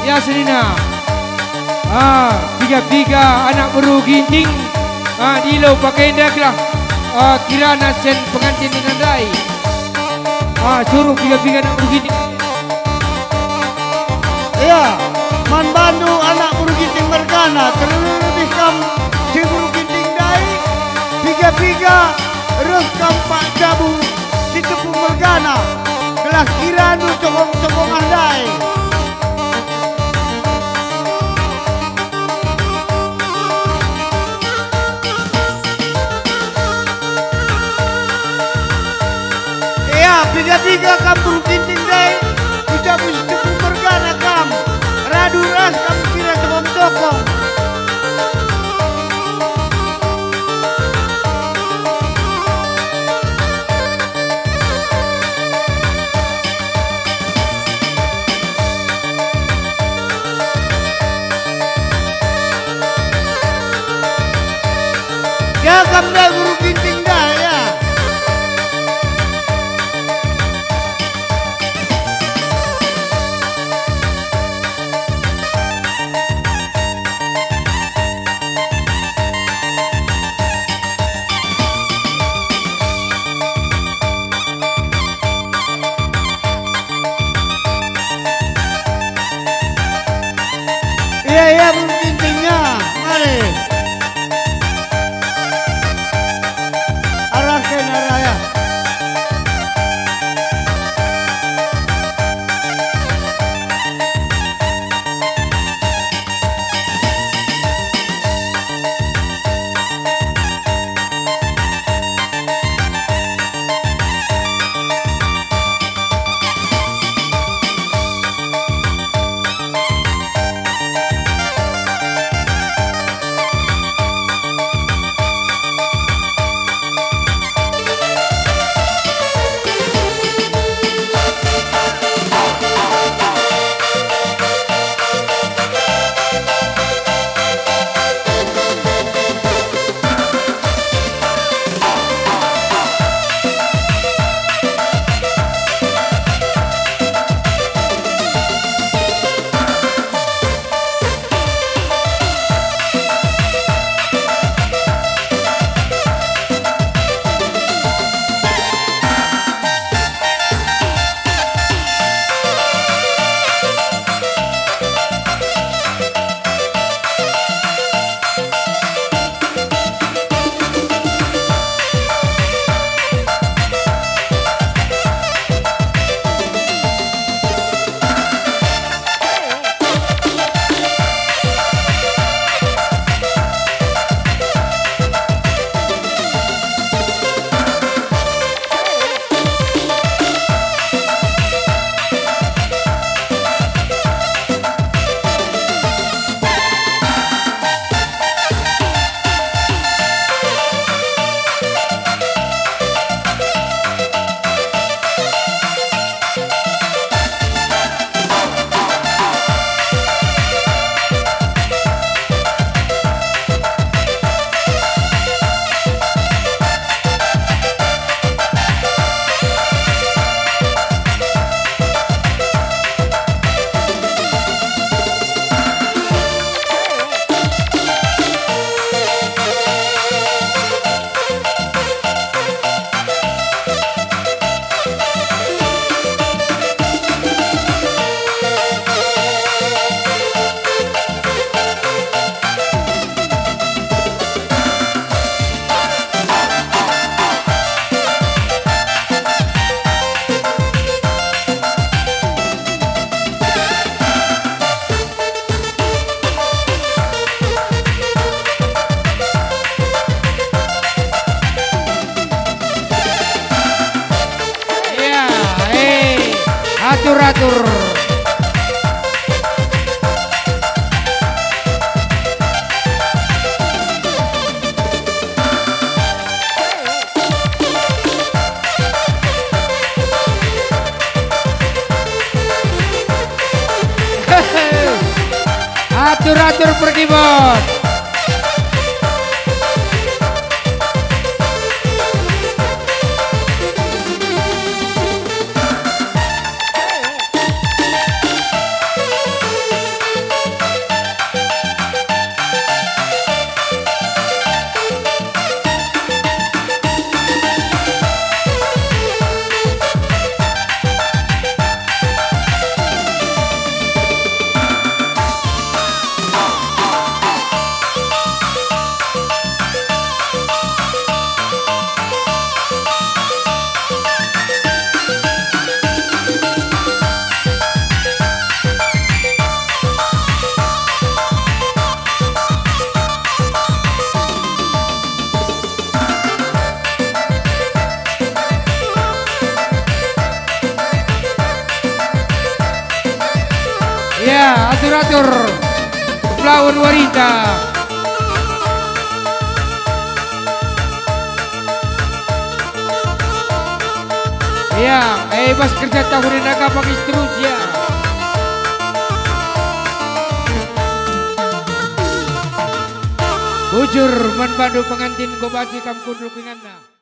Ya Selina. Tiga anak beru ginting. Dilo pakai indaklah. Kirana sen pengantin dengan Rai. Suruh tiga anak beru ginting. Ya, man bandu anak beru ginting mergana terlebih kam si beru ginting dai. Tiga rekam Pak Jabu si tepung mergana. Kelas kiranu cokong andai. Tiga kampung kinting dai, ucap tepung bergana kam, radu ras kam kira sebom tokong. Ya kam dah guru kinting dah ya. Iya gintingnya, mari. Arahkan araya. Atur. Atur pergi bos. atur-atur melawan wanita. Ya, bos kerja tahun naga pakai terus ya. Bujur man Bandu pengantin Gobasi Kamkun Lupinganna.